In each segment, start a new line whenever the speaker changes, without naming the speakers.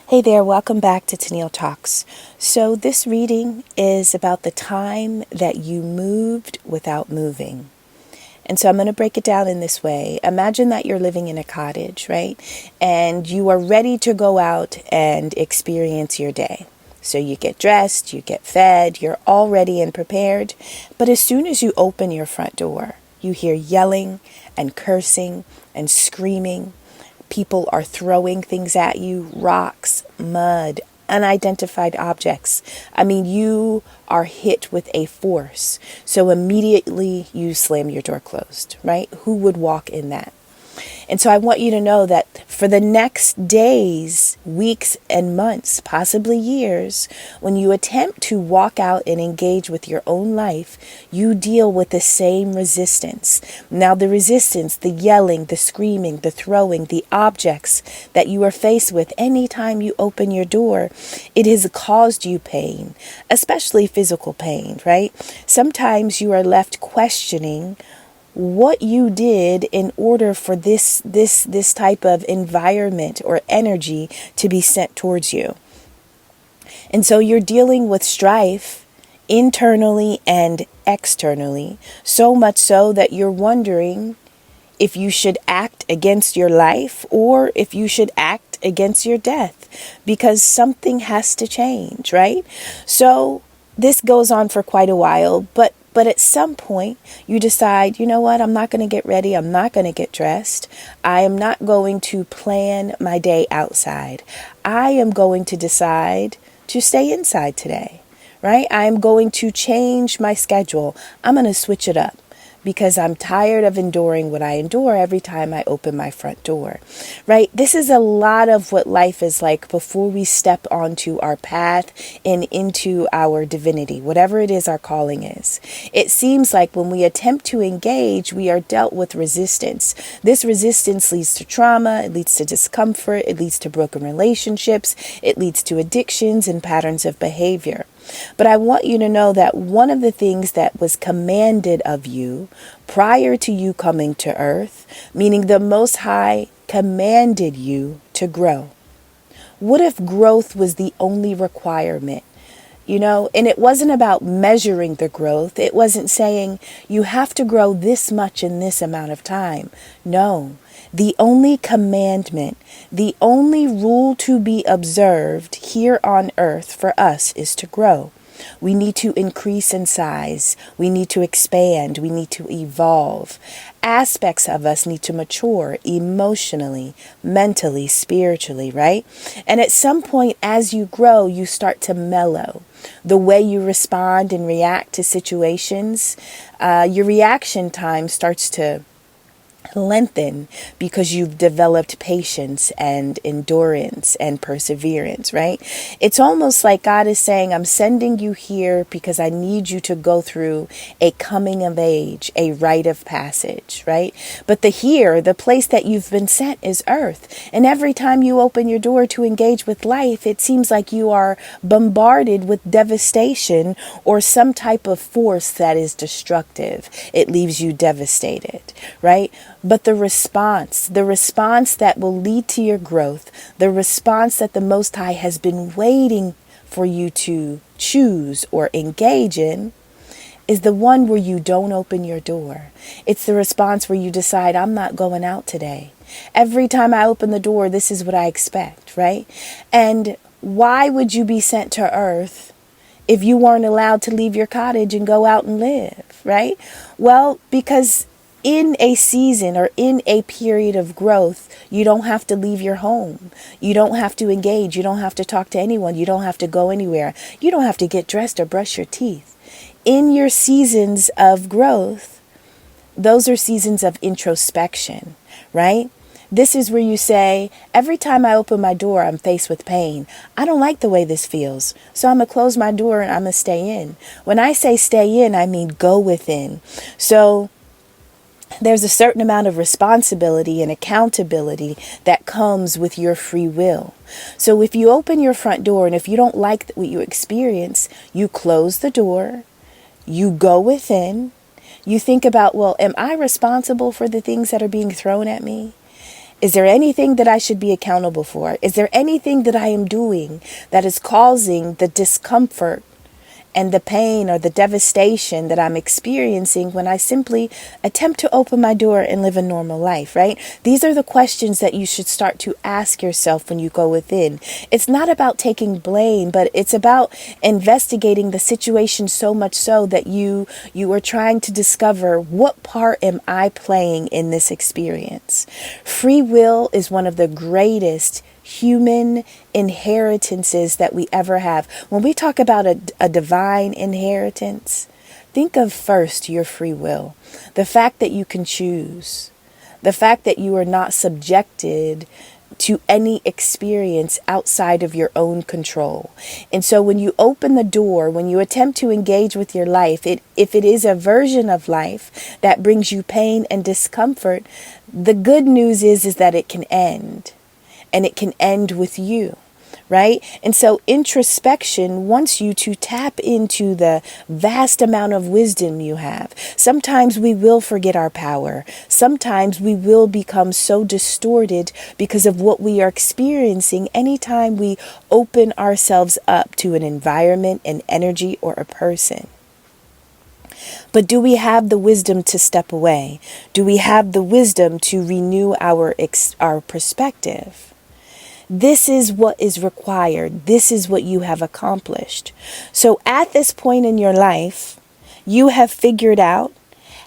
Hey there, welcome back to Tennille Talks. So this reading is about the time that you moved without moving. And so I'm going to break it down in this way. Imagine that you're living in a cottage, right? And you are ready to go out and experience your day. So you get dressed, you get fed, you're all ready and prepared. But as soon as you open your front door, you hear yelling and cursing and screaming. People are throwing things at you, rocks, mud, unidentified objects. I mean, you are hit with a force. So immediately you slam your door closed, right? Who would walk in that? And so I want you to know that for the next days, weeks, and months, possibly years, when you attempt to walk out and engage with your own life, you deal with the same resistance. Now, the resistance, the yelling, the screaming, the throwing, the objects that you are faced with anytime you open your door, it has caused you pain, especially physical pain, right? Sometimes you are left questioning what you did in order for this type of environment or energy to be sent towards you. And so you're dealing with strife internally and externally, so much so that you're wondering if you should act against your life or if you should act against your death, because something has to change, right? So this goes on for quite a while, but at some point you decide, you know what, I'm not going to get ready. I'm not going to get dressed. I am not going to plan my day outside. I am going to decide to stay inside today, right? I'm going to change my schedule. I'm going to switch it up because I'm tired of enduring what I endure every time I open my front door, right? This is a lot of what life is like before we step onto our path and into our divinity, whatever it is our calling is. It seems like when we attempt to engage, we are dealt with resistance. This resistance leads to trauma, it leads to discomfort, it leads to broken relationships, it leads to addictions and patterns of behavior. But I want you to know that one of the things that was commanded of you prior to you coming to earth, meaning the Most High commanded you to grow. What if growth was the only requirement? And it wasn't about measuring the growth. It wasn't saying you have to grow this much in this amount of time. No, the only commandment, the only rule to be observed here on earth for us is to grow. We need to increase in size. We need to expand. We need to evolve. Aspects of us need to mature emotionally, mentally, spiritually, right? And at some point, as you grow, you start to mellow. The way you respond and react to situations, your reaction time starts to lengthen because you've developed patience and endurance and perseverance, right? It's almost like God is saying, I'm sending you here because I need you to go through a coming of age, a rite of passage, right? But the place that you've been sent is earth. And every time you open your door to engage with life, it seems like you are bombarded with devastation or some type of force that is destructive. It leaves you devastated, right? But the response that will lead to your growth, the response that the Most High has been waiting for you to choose or engage in, is the one where you don't open your door. It's the response where you decide, I'm not going out today. Every time I open the door, this is what I expect, right? And why would you be sent to earth if you weren't allowed to leave your cottage and go out and live, right? Well, because in a season or in a period of growth, you don't have to leave your home. You don't have to engage. You don't have to talk to anyone. You don't have to go anywhere. You don't have to get dressed or brush your teeth. In your seasons of growth, those are seasons of introspection, right? This is where you say, every time I open my door, I'm faced with pain. I don't like the way this feels. So I'm going to close my door and I'm going to stay in. When I say stay in, I mean go within. So there's a certain amount of responsibility and accountability that comes with your free will. So if you open your front door and if you don't like what you experience, you close the door, you go within, you think about, well, am I responsible for the things that are being thrown at me? Is there anything that I should be accountable for? Is there anything that I am doing that is causing the discomfort and the pain or the devastation that I'm experiencing when I simply attempt to open my door and live a normal life, right? These are the questions that you should start to ask yourself when you go within. It's not about taking blame, but it's about investigating the situation so much so that you are trying to discover, what part am I playing in this experience? Free will is one of the greatest human inheritances that we ever have. When we talk about a divine inheritance, think of first your free will. The fact that you can choose. The fact that you are not subjected to any experience outside of your own control. And so when you open the door, when you attempt to engage with your life, if it is a version of life that brings you pain and discomfort, the good news is that it can end. And it can end with you, right? And so introspection wants you to tap into the vast amount of wisdom you have. Sometimes we will forget our power. Sometimes we will become so distorted because of what we are experiencing anytime we open ourselves up to an environment, an energy, or a person. But do we have the wisdom to step away? Do we have the wisdom to renew our perspective? This is what is required. This is what you have accomplished. So at this point in your life, you have figured out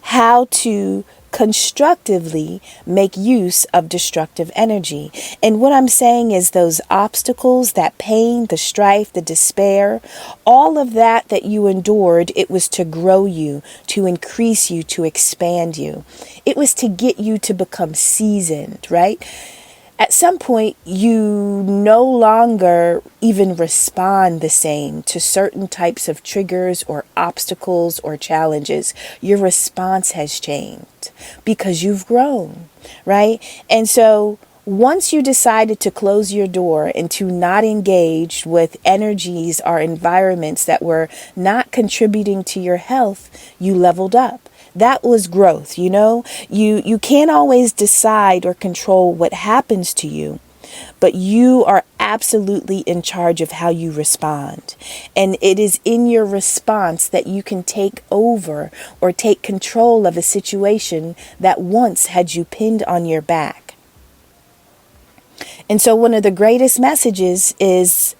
how to constructively make use of destructive energy. And what I'm saying is those obstacles, that pain, the strife, the despair, all of that you endured, it was to grow you, to increase you, to expand you. It was to get you to become seasoned, right? At some point, you no longer even respond the same to certain types of triggers or obstacles or challenges. Your response has changed because you've grown, right? And so once you decided to close your door and to not engage with energies or environments that were not contributing to your health, you leveled up. That was growth, you know? You can't always decide or control what happens to you, but you are absolutely in charge of how you respond. And it is in your response that you can take over or take control of a situation that once had you pinned on your back. And so one of the greatest messages is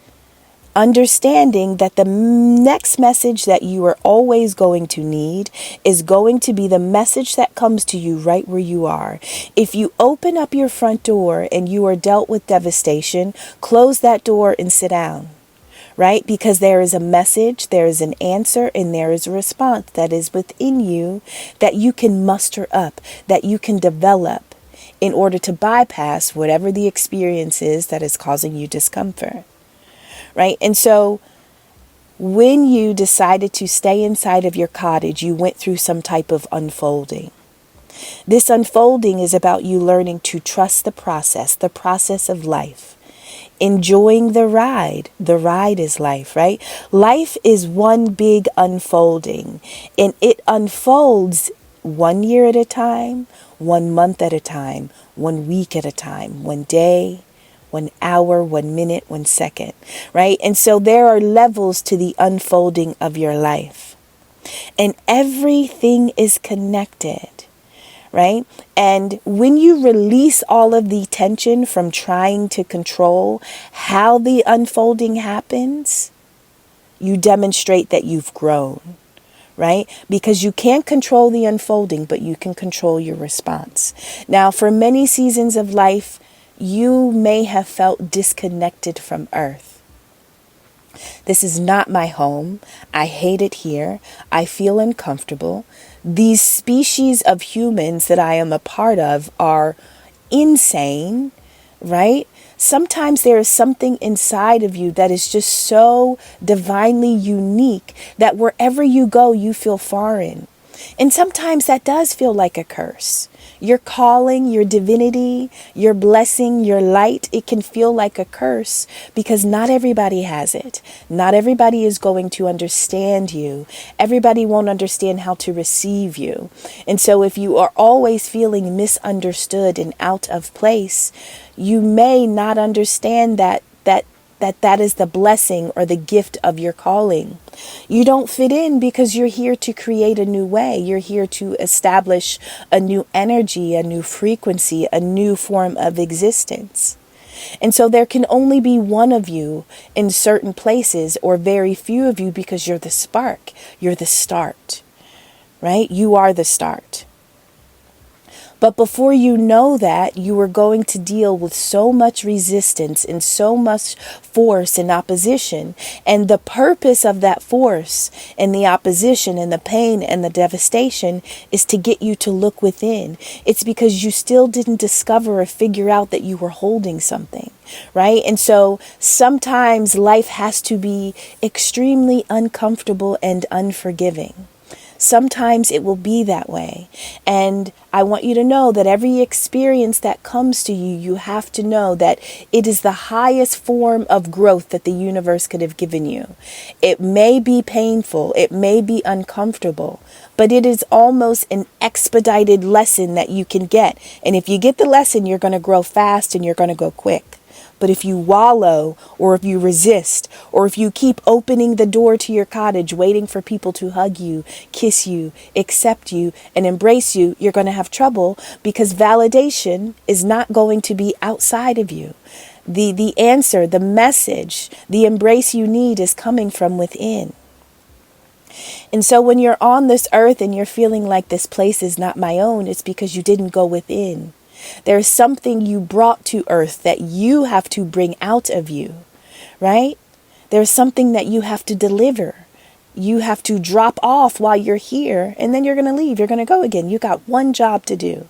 understanding that the next message that you are always going to need is going to be the message that comes to you right where you are. If you open up your front door and you are dealt with devastation, close that door and sit down, right? Because there is a message, there is an answer, and there is a response that is within you that you can muster up, that you can develop in order to bypass whatever the experience is that is causing you discomfort. Right? And so when you decided to stay inside of your cottage, you went through some type of unfolding. This unfolding is about you learning to trust the process of life, enjoying the ride. The ride is life, right? Life is one big unfolding, and it unfolds 1 year at a time, 1 month at a time, 1 week at a time, 1 day, 1 hour, 1 minute, 1 second, right? And so there are levels to the unfolding of your life. And everything is connected, right? And when you release all of the tension from trying to control how the unfolding happens, you demonstrate that you've grown, right? Because you can't control the unfolding, but you can control your response. Now, for many seasons of life, you may have felt disconnected from Earth. This is not my home. I hate it here. I feel uncomfortable. These species of humans that I am a part of are insane, right? Sometimes there is something inside of you that is just so divinely unique that wherever you go, you feel foreign. And sometimes that does feel like a curse. Your calling, your divinity, your blessing, your light, it can feel like a curse because not everybody has it. Not everybody is going to understand you. Everybody won't understand how to receive you. And so if you are always feeling misunderstood and out of place, you may not understand that is the blessing or the gift of your calling. You don't fit in because you're here to create a new way. You're here to establish a new energy, a new frequency, a new form of existence. And so there can only be one of you in certain places or very few of you because you're the spark. You're the start, right? You are the start. But before you know that, you are going to deal with so much resistance and so much force and opposition. And the purpose of that force and the opposition and the pain and the devastation is to get you to look within. It's because you still didn't discover or figure out that you were holding something, right? And so sometimes life has to be extremely uncomfortable and unforgiving. Sometimes it will be that way. And I want you to know that every experience that comes to you, you have to know that it is the highest form of growth that the universe could have given you. It may be painful, it may be uncomfortable, but it is almost an expedited lesson that you can get. And if you get the lesson, you're going to grow fast and you're going to go quick. But if you wallow, or if you resist, or if you keep opening the door to your cottage, waiting for people to hug you, kiss you, accept you, and embrace you, you're going to have trouble because validation is not going to be outside of you. The answer, the message, the embrace you need is coming from within. And so when you're on this earth and you're feeling like this place is not my own, it's because you didn't go within. There's something you brought to earth that you have to bring out of you, right? There's something that you have to deliver. You have to drop off while you're here, and then you're going to leave. You're going to go again. You got one job to do.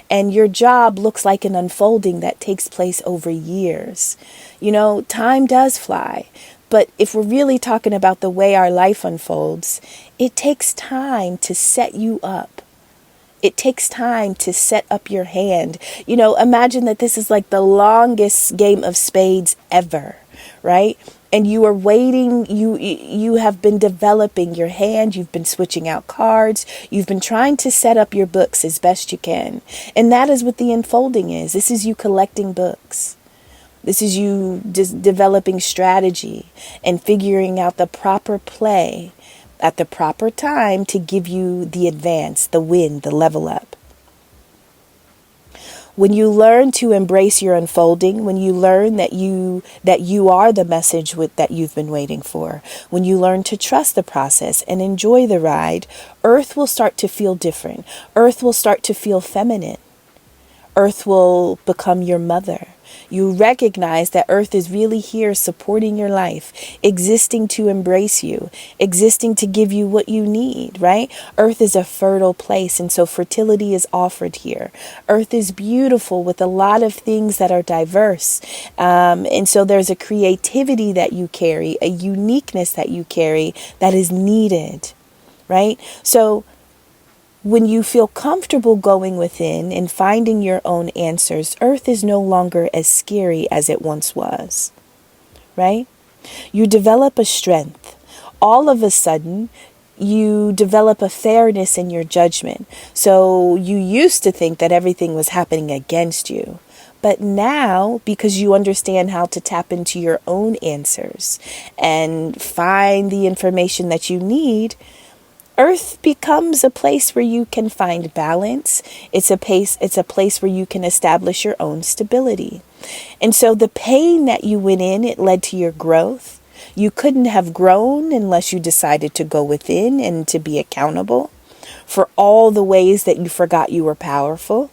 And your job looks like an unfolding that takes place over years. You know, time does fly. But if we're really talking about the way our life unfolds, it takes time to set you up. It takes time to set up your hand. You know, imagine that this is like the longest game of spades ever, right? And you are waiting, you have been developing your hand, you've been switching out cards, you've been trying to set up your books as best you can. And that is what the unfolding is. This is you collecting books. This is you just developing strategy and figuring out the proper play at the proper time to give you the advance, the win, the level up. When you learn to embrace your unfolding, when you learn that you are the message that you've been waiting for, when you learn to trust the process and enjoy the ride, Earth will start to feel different. Earth will start to feel feminine. Earth will become your mother. You recognize that Earth is really here supporting your life, existing to embrace you, existing to give you what you need, right? Earth is a fertile place, and so fertility is offered here. Earth is beautiful with a lot of things that are diverse. And so there's a creativity that you carry, a uniqueness that you carry that is needed, right? So when you feel comfortable going within and finding your own answers, Earth is no longer as scary as it once was, right? You develop a strength. All of a sudden, you develop a fairness in your judgment. So you used to think that everything was happening against you. But now, because you understand how to tap into your own answers and find the information that you need, Earth becomes a place where you can find balance. It's a place where you can establish your own stability. And so the pain that you went in, it led to your growth. You couldn't have grown unless you decided to go within and to be accountable for all the ways that you forgot you were powerful.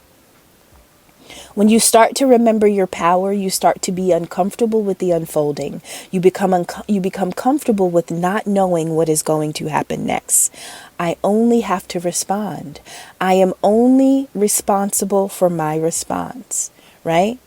When you start to remember your power, you start to be uncomfortable with the unfolding. You become comfortable with not knowing what is going to happen next. I only have to respond. I am only responsible for my response, right?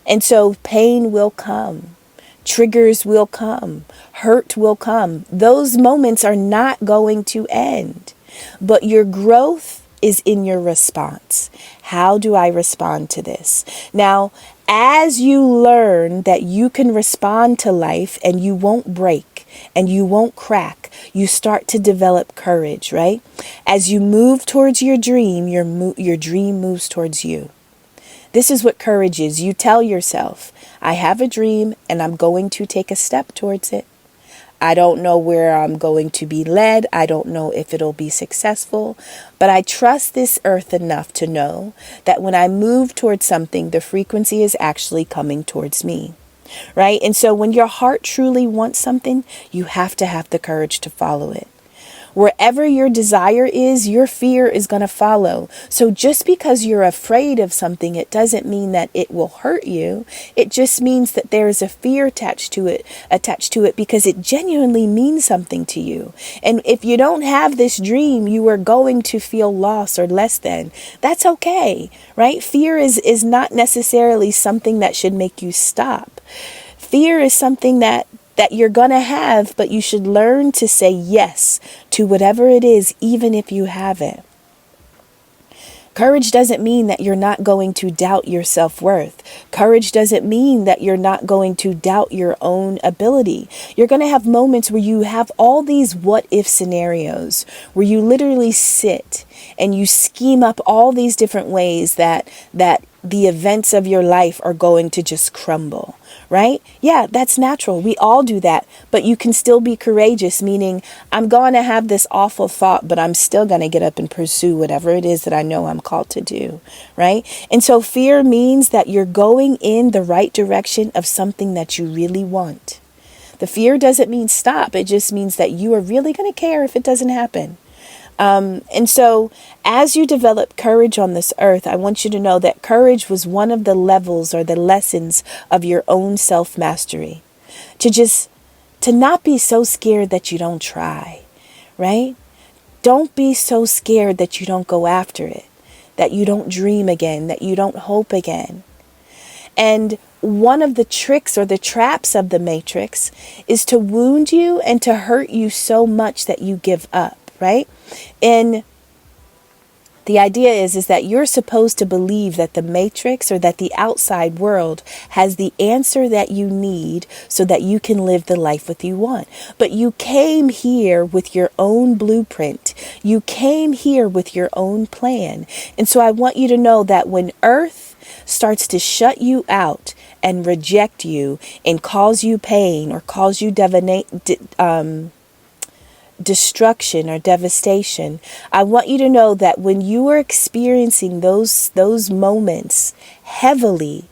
And so pain will come. Triggers will come. Hurt will come. Those moments are not going to end. But your growth is in your response. How do I respond to this? Now, as you learn that you can respond to life and you won't break and you won't crack, you start to develop courage, right? As you move towards your dream, your dream moves towards you. This is what courage is. You tell yourself, I have a dream and I'm going to take a step towards it. I don't know where I'm going to be led. I don't know if it'll be successful, but I trust this earth enough to know that when I move towards something, the frequency is actually coming towards me, right? And so when your heart truly wants something, you have to have the courage to follow it. Wherever your desire is, your fear is going to follow. So just because you're afraid of something, it doesn't mean that it will hurt you. It just means that there is a fear attached to it because it genuinely means something to you. And if you don't have this dream, you are going to feel lost or less than. That's okay, right? Fear is not necessarily something that should make you stop. Fear is something that you're going to have, but you should learn to say yes to whatever it is, even if you haven't. Courage doesn't mean that you're not going to doubt your self-worth. Courage doesn't mean that you're not going to doubt your own ability. You're going to have moments where you have all these what-if scenarios, where you literally sit and you scheme up all these different ways that the events of your life are going to just crumble, right? Yeah, that's natural. We all do that, but you can still be courageous, meaning I'm going to have this awful thought, but I'm still going to get up and pursue whatever it is that I know I'm called to do, right? And so fear means that you're going in the right direction of something that you really want. The fear doesn't mean stop. It just means that you are really going to care if it doesn't happen. And so as you develop courage on this earth, I want you to know that courage was one of the levels or the lessons of your own self-mastery. To not be so scared that you don't try, right? Don't be so scared that you don't go after it, that you don't dream again, that you don't hope again. And one of the tricks or the traps of the matrix is to wound you and to hurt you so much that you give up. Right? And the idea is that you're supposed to believe that the matrix or that the outside world has the answer that you need so that you can live the life that you want. But you came here with your own blueprint. You came here with your own plan. And so I want you to know that when Earth starts to shut you out and reject you and cause you pain or cause you destruction or devastation, I want you to know that when you are experiencing those moments heavily,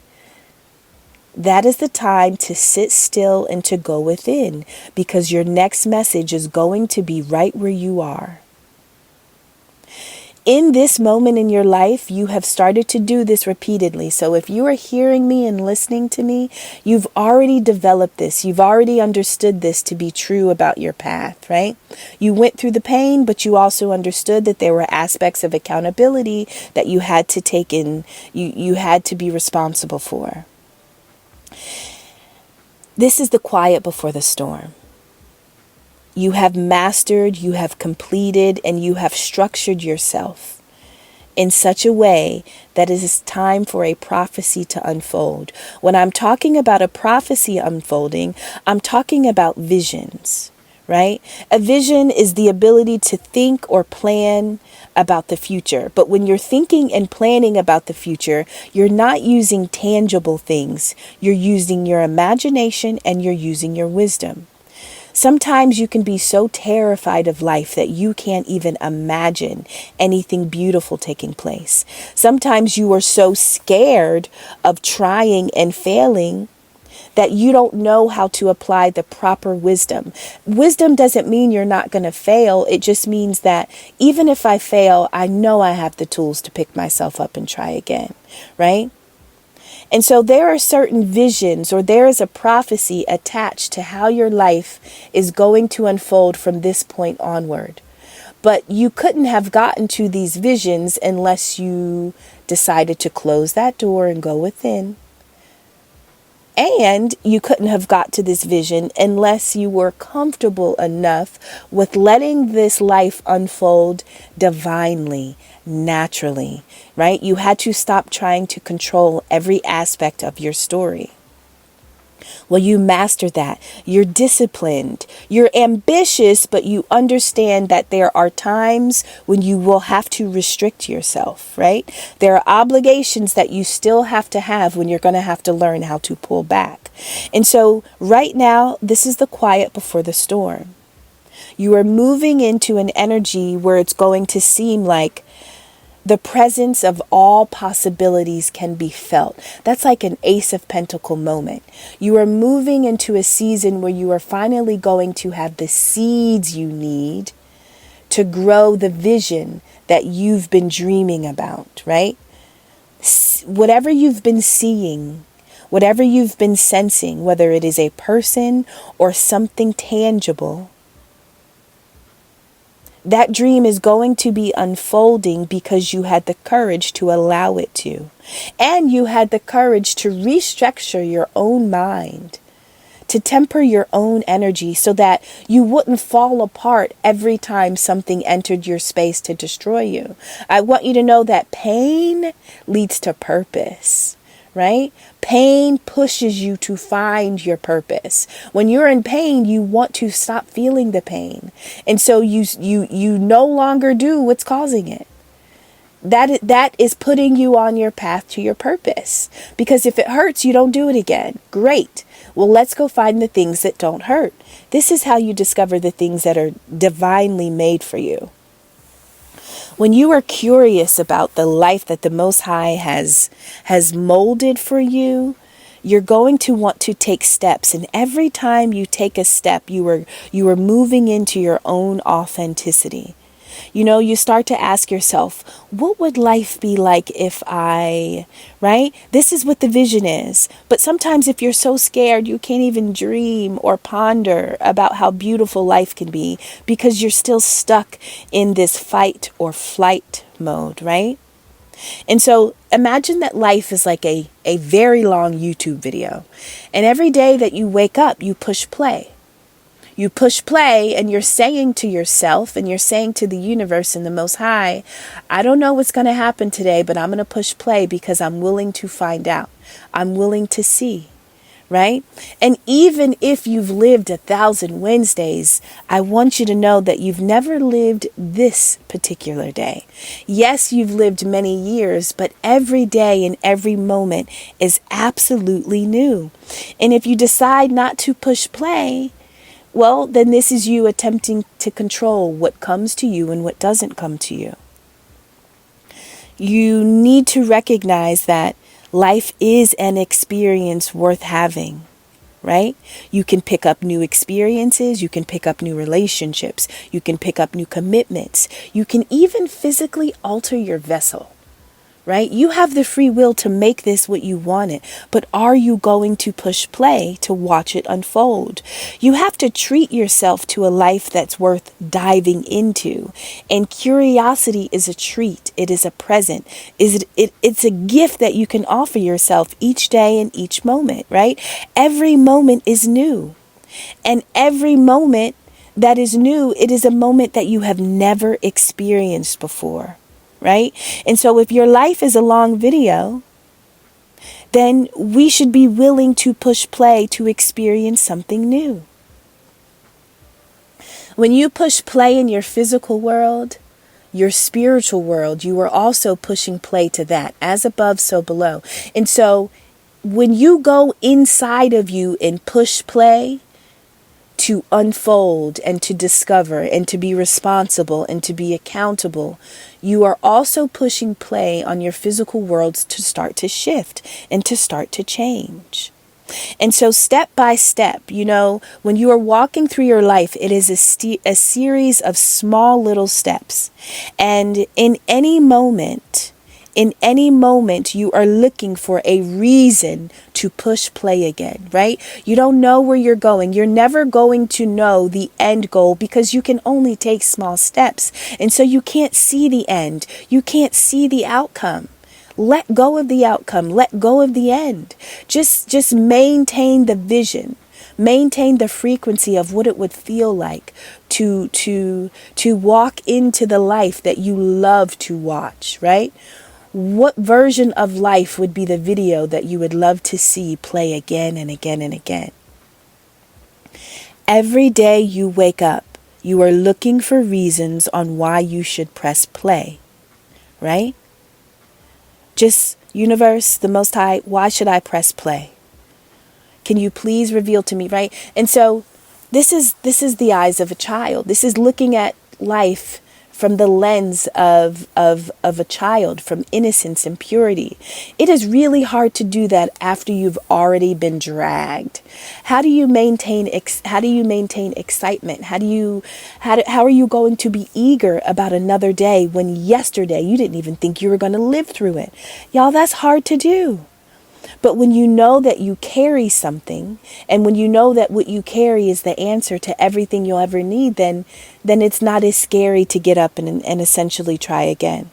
that is the time to sit still and to go within, because your next message is going to be right where you are. In this moment in your life, you have started to do this repeatedly. So if you are hearing me and listening to me, you've already developed this. You've already understood this to be true about your path, right? You went through the pain, but you also understood that there were aspects of accountability that you had to take in, you had to be responsible for. This is the quiet before the storm. You have mastered, you have completed, and you have structured yourself in such a way that it is time for a prophecy to unfold. When I'm talking about a prophecy unfolding, I'm talking about visions, right? A vision is the ability to think or plan about the future. But when you're thinking and planning about the future, you're not using tangible things. You're using your imagination and you're using your wisdom. Sometimes you can be so terrified of life that you can't even imagine anything beautiful taking place. Sometimes you are so scared of trying and failing that you don't know how to apply the proper wisdom. Wisdom doesn't mean you're not going to fail. It just means that even if I fail, I know I have the tools to pick myself up and try again, right? And so there are certain visions, or there is a prophecy attached to how your life is going to unfold from this point onward. But you couldn't have gotten to these visions unless you decided to close that door and go within. And you couldn't have got to this vision unless you were comfortable enough with letting this life unfold divinely, naturally, right? You had to stop trying to control every aspect of your story. Well, you master that. You're disciplined. You're ambitious, but you understand that there are times when you will have to restrict yourself, right? There are obligations that you still have to have when you're going to have to learn how to pull back. And so right now, this is the quiet before the storm. You are moving into an energy where it's going to seem like the presence of all possibilities can be felt. That's like an Ace of Pentacle moment. You are moving into a season where you are finally going to have the seeds you need to grow the vision that you've been dreaming about, right? Whatever you've been seeing, whatever you've been sensing, whether it is a person or something tangible, that dream is going to be unfolding because you had the courage to allow it to. And you had the courage to restructure your own mind, to temper your own energy so that you wouldn't fall apart every time something entered your space to destroy you. I want you to know that pain leads to purpose. Right? Pain pushes you to find your purpose. When you're in pain, you want to stop feeling the pain. And so you no longer do what's causing it. That is putting you on your path to your purpose. Because if it hurts, you don't do it again. Great. Well, let's go find the things that don't hurt. This is how you discover the things that are divinely made for you. When you are curious about the life that the Most High has molded for you, you're going to want to take steps. And every time you take a step, you are moving into your own authenticity. You know, you start to ask yourself, what would life be like if right? This is what the vision is. But sometimes if you're so scared, you can't even dream or ponder about how beautiful life can be because you're still stuck in this fight or flight mode, right? And so imagine that life is like a very long YouTube video. And every day that you wake up, you push play. You push play and you're saying to yourself and you're saying to the universe and the Most High, I don't know what's going to happen today, but I'm going to push play because I'm willing to find out. I'm willing to see, right? And even if you've lived 1,000 Wednesdays, I want you to know that you've never lived this particular day. Yes, you've lived many years, but every day and every moment is absolutely new. And if you decide not to push play, well, then this is you attempting to control what comes to you and what doesn't come to you. You need to recognize that life is an experience worth having, right? You can pick up new experiences. You can pick up new relationships. You can pick up new commitments. You can even physically alter your vessel. Right? You have the free will to make this what you want it, but are you going to push play to watch it unfold? You have to treat yourself to a life that's worth diving into. And curiosity is a treat. It is a present. It's a gift that you can offer yourself each day and each moment, right? Every moment is new. And every moment that is new, it is a moment that you have never experienced before. Right? And so if your life is a long video, then we should be willing to push play to experience something new. When you push play in your physical world, your spiritual world, you are also pushing play to that, as above, so below. And so when you go inside of you and push play to unfold and to discover and to be responsible and to be accountable, you are also pushing play on your physical worlds to start to shift and to start to change. And so step by step, you know, when you are walking through your life, it is a series of small little steps. And in any moment, you are looking for a reason to push play again, right? You don't know where you're going. You're never going to know the end goal because you can only take small steps. And so you can't see the end. You can't see the outcome. Let go of the outcome. Let go of the end. Just maintain the vision. Maintain the frequency of what it would feel like to walk into the life that you love to watch, right? What version of life would be the video that you would love to see play again and again and again? Every day you wake up, you are looking for reasons on why you should press play, right? Just, universe, the Most High, why should I press play? Can you please reveal to me, right? And so this is the eyes of a child. This is looking at life from the lens of a child, from innocence and purity. It is really hard to do that after you've already been dragged. How do you maintain excitement? How are you going to be eager about another day when yesterday you didn't even think you were going to live through it? Y'all, that's hard to do. But when you know that you carry something, and when you know that what you carry is the answer to everything you'll ever need, then it's not as scary to get up and essentially try again.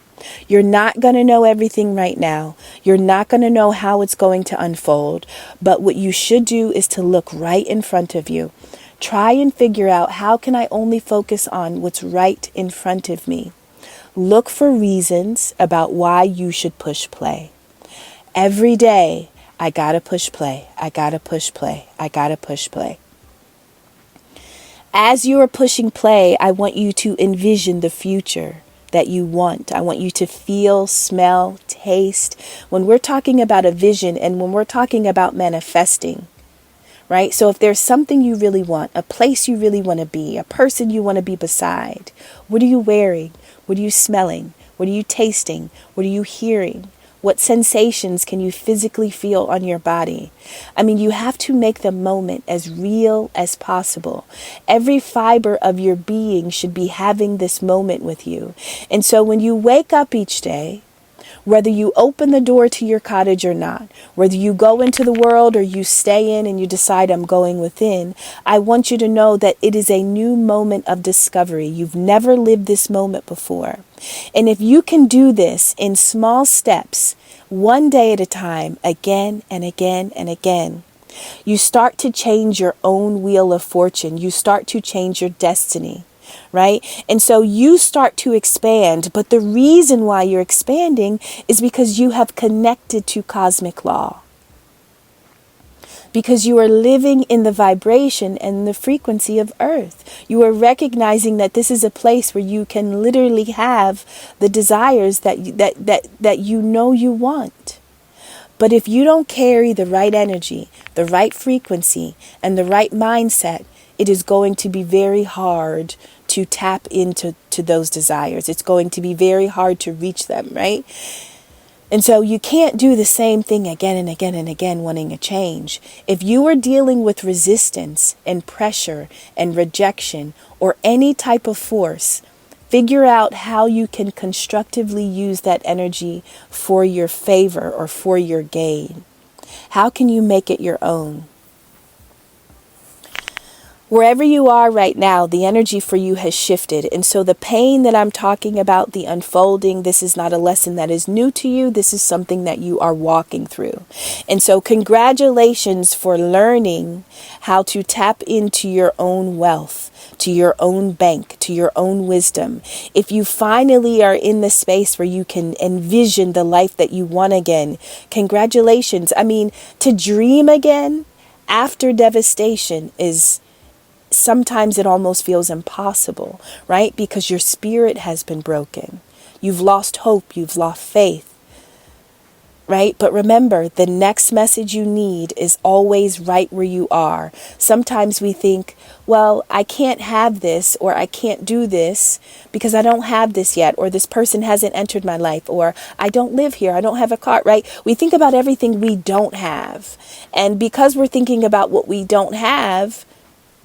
You're not going to know everything right now. You're not going to know how it's going to unfold. But what you should do is to look right in front of you. Try and figure out, how can I only focus on what's right in front of me? Look for reasons about why you should push play. Every day, I gotta push play. I gotta push play. I gotta push play. As you are pushing play, I want you to envision the future that you want. I want you to feel, smell, taste. When we're talking about a vision and when we're talking about manifesting, right? So if there's something you really want, a place you really want to be, a person you want to be beside, what are you wearing? What are you smelling? What are you tasting? What are you hearing? What sensations can you physically feel on your body? I mean, you have to make the moment as real as possible. Every fiber of your being should be having this moment with you. And so when you wake up each day, whether you open the door to your cottage or not, whether you go into the world or you stay in and you decide I'm going within, I want you to know that it is a new moment of discovery. You've never lived this moment before. And if you can do this in small steps, one day at a time, again and again and again, you start to change your own wheel of fortune. You start to change your destiny. Right? And so you start to expand, but the reason why you're expanding is because you have connected to cosmic law. Because you are living in the vibration and the frequency of Earth. You are recognizing that this is a place where you can literally have the desires that you know you want. But if you don't carry the right energy, the right frequency, and the right mindset, it is going to be very hard to tap into those desires. It's going to be very hard to reach them, right? And so you can't do the same thing again and again and again wanting a change. If you are dealing with resistance and pressure and rejection or any type of force, figure out how you can constructively use that energy for your favor or for your gain. How can you make it your own? Wherever you are right now, the energy for you has shifted. And so the pain that I'm talking about, the unfolding, this is not a lesson that is new to you. This is something that you are walking through. And so congratulations for learning how to tap into your own wealth, to your own bank, to your own wisdom. If you finally are in the space where you can envision the life that you want again, congratulations. I mean, to dream again after devastation is... sometimes it almost feels impossible, right? Because your spirit has been broken. You've lost hope. You've lost faith, right? But remember, the next message you need is always right where you are. Sometimes we think, well, I can't have this, or I can't do this because I don't have this yet, or this person hasn't entered my life, or I don't live here. I don't have a car, right? We think about everything we don't have. And because we're thinking about what we don't have,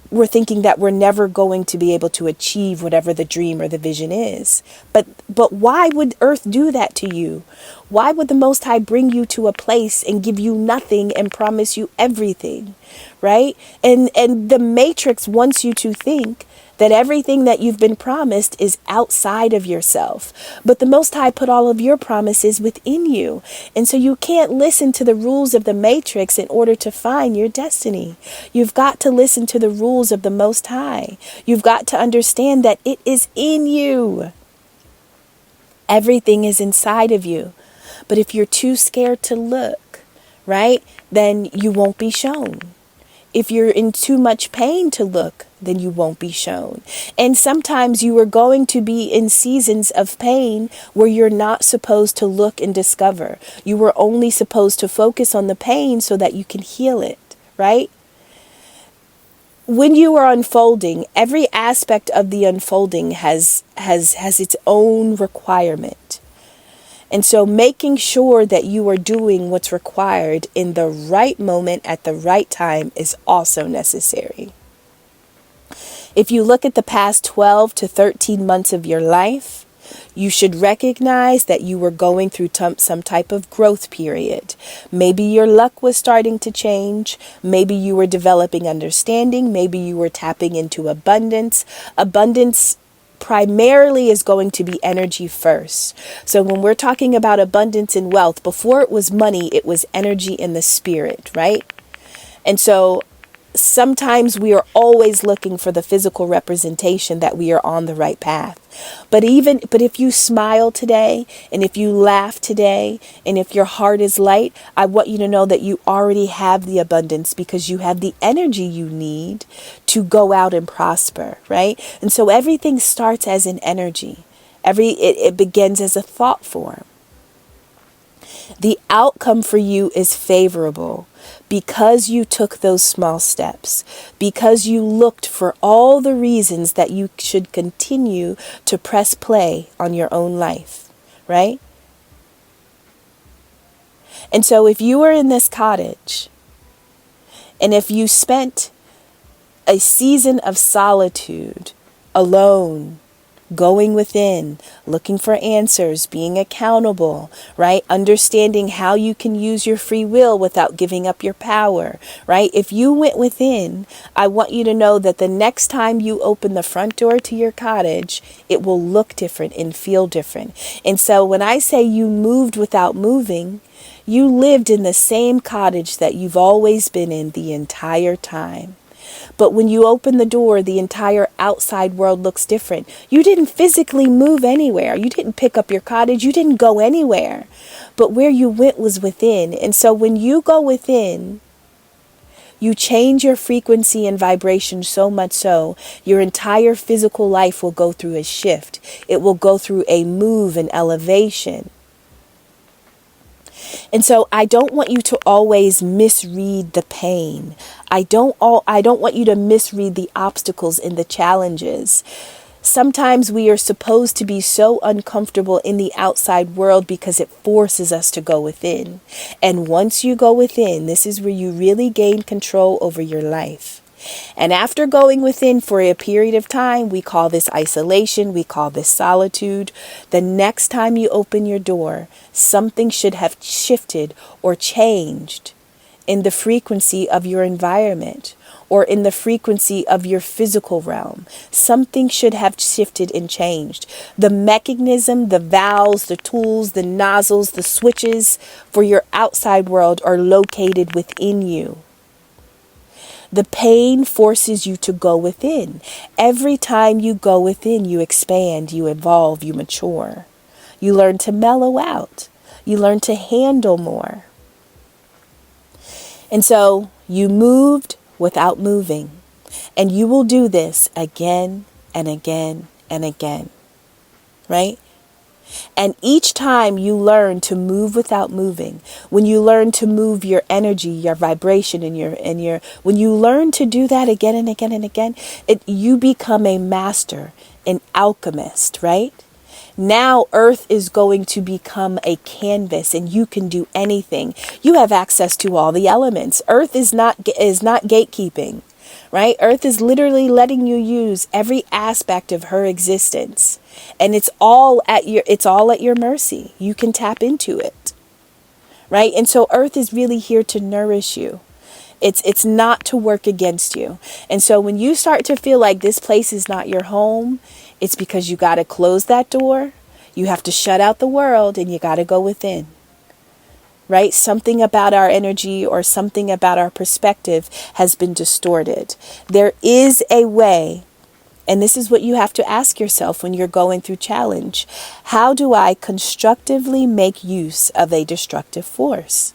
we're thinking that we're never going to be able to achieve whatever the dream or the vision is. But why would Earth do that to you? Why would the Most High bring you to a place and give you nothing and promise you everything? right? And the matrix wants you to think that everything that you've been promised is outside of yourself. But the Most High put all of your promises within you. And so you can't listen to the rules of the matrix in order to find your destiny. You've got to listen to the rules of the Most High. You've got to understand that it is in you. Everything is inside of you. But if you're too scared to look, right, then you won't be shown. If you're in too much pain to look, then you won't be shown. And sometimes you are going to be in seasons of pain where you're not supposed to look and discover. You were only supposed to focus on the pain so that you can heal it, right? When you are unfolding, every aspect of the unfolding has its own requirement. And so making sure that you are doing what's required in the right moment at the right time is also necessary. If you look at the past 12 to 13 months of your life, you should recognize that you were going through some type of growth period. Maybe your luck was starting to change. Maybe you were developing understanding. Maybe you were tapping into abundance. Abundance primarily is going to be energy first. So when we're talking about abundance and wealth, before it was money, it was energy in the spirit, right? And so sometimes we are always looking for the physical representation that we are on the right path. But if you smile today, and if you laugh today, and if your heart is light, I want you to know that you already have the abundance because you have the energy you need to go out and prosper, right? And so everything starts as an energy. It begins as a thought form. The outcome for you is favorable because you took those small steps, because you looked for all the reasons that you should continue to press play on your own life, right? And so if you were in this cottage, and if you spent a season of solitude, alone, going within, looking for answers, being accountable, right? Understanding how you can use your free will without giving up your power, right? If you went within, I want you to know that the next time you open the front door to your cottage, it will look different and feel different. And so when I say you moved without moving, you lived in the same cottage that you've always been in the entire time. But when you open the door, the entire outside world looks different. You didn't physically move anywhere. You didn't pick up your cottage. You didn't go anywhere. But where you went was within. And so when you go within, you change your frequency and vibration so much so your entire physical life will go through a shift. It will go through a move and elevation. And so I don't want you to always misread the pain. I don't want you to misread the obstacles and the challenges. Sometimes we are supposed to be so uncomfortable in the outside world because it forces us to go within. And once you go within, this is where you really gain control over your life. And after going within for a period of time, we call this isolation, we call this solitude. The next time you open your door, something should have shifted or changed in the frequency of your environment or in the frequency of your physical realm. Something should have shifted and changed. The mechanism, the valves, the tools, the nozzles, the switches for your outside world are located within you. The pain forces you to go within. Every time you go within, you expand, you evolve, you mature. You learn to mellow out. You learn to handle more. And so you moved without moving. And you will do this again and again and again. Right? And each time you learn to move without moving, when you learn to move your energy, your vibration, and when you learn to do that again and again and again, you become a master, an alchemist, right? Now earth is going to become a canvas and you can do anything. You have access to all the elements. Earth is not gatekeeping. Right? Earth is literally letting you use every aspect of her existence. And it's all at your mercy. You can tap into it. Right? And so Earth is really here to nourish you. It's not to work against you. And so when you start to feel like this place is not your home, it's because you got to close that door. You have to shut out the world and you got to go within. Right? Something about our energy or something about our perspective has been distorted. There is a way, and this is what you have to ask yourself when you're going through challenge. How do I constructively make use of a destructive force?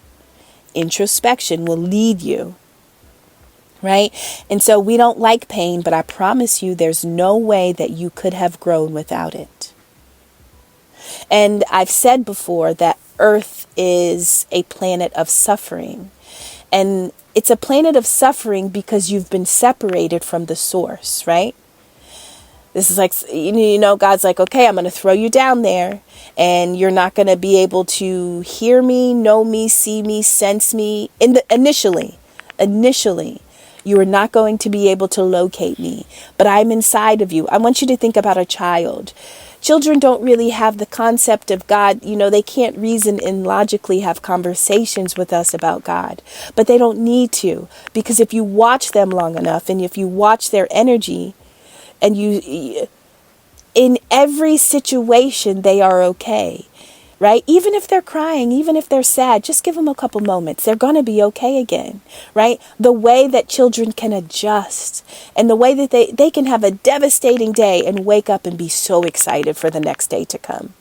Introspection will lead you, right? And so we don't like pain, but I promise you there's no way that you could have grown without it. And I've said before that Earth is a planet of suffering. And it's a planet of suffering because you've been separated from the source, right? This is like, God's like, okay, I'm going to throw you down there and you're not going to be able to hear me, know me, see me, sense me. Initially, you are not going to be able to locate me, but I'm inside of you. I want you to think about a child. Children don't really have the concept of God. They can't reason and logically have conversations with us about God, but they don't need to, because if you watch them long enough and if you watch their energy, and in every situation, they are okay, right? Even if they're crying, even if they're sad, just give them a couple moments. They're going to be okay again, right? The way that children can adjust and the way that they can have a devastating day and wake up and be so excited for the next day to come.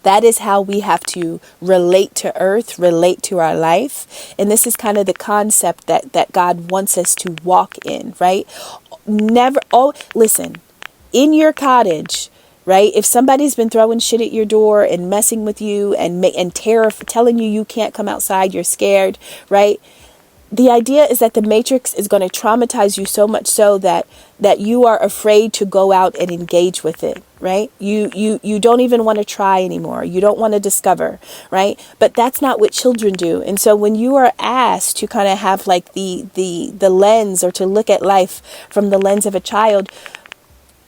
That is how we have to relate to Earth, relate to our life. And this is kind of the concept that God wants us to walk in, right? Listen, in your cottage, right? If somebody's been throwing shit at your door and messing with you and telling you can't come outside, you're scared, right? The idea is that the matrix is going to traumatize you so much so that you are afraid to go out and engage with it, right? You don't even want to try anymore. You don't want to discover, right? But that's not what children do. And so when you are asked to kind of have like the lens, or to look at life from the lens of a child,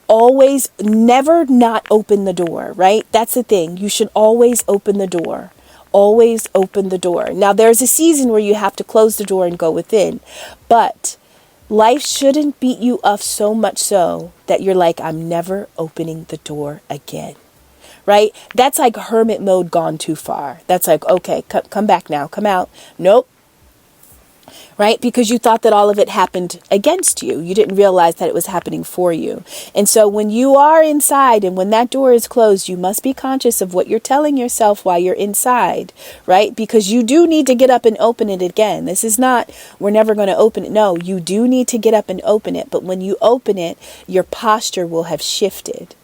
always never not open the door, right? That's the thing. You should always open the door. Always open the door. Now, there's a season where you have to close the door and go within, but life shouldn't beat you up so much so that you're like, I'm never opening the door again, right? That's like hermit mode gone too far. That's like, okay, come back now, come out. Nope. Right? Because you thought that all of it happened against you. You didn't realize that it was happening for you. And so when you are inside and when that door is closed, you must be conscious of what you're telling yourself while you're inside, right? Because you do need to get up and open it again. This is not, we're never going to open it. No, you do need to get up and open it. But when you open it, your posture will have shifted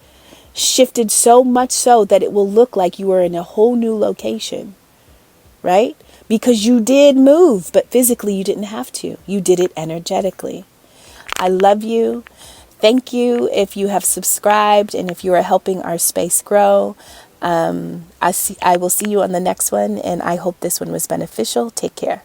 so much so that it will look like you are in a whole new location, right? Because you did move, but physically you didn't have to. You did it energetically. I love you. Thank you if you have subscribed and if you are helping our space grow. I will see you on the next one, and I hope this one was beneficial. Take care.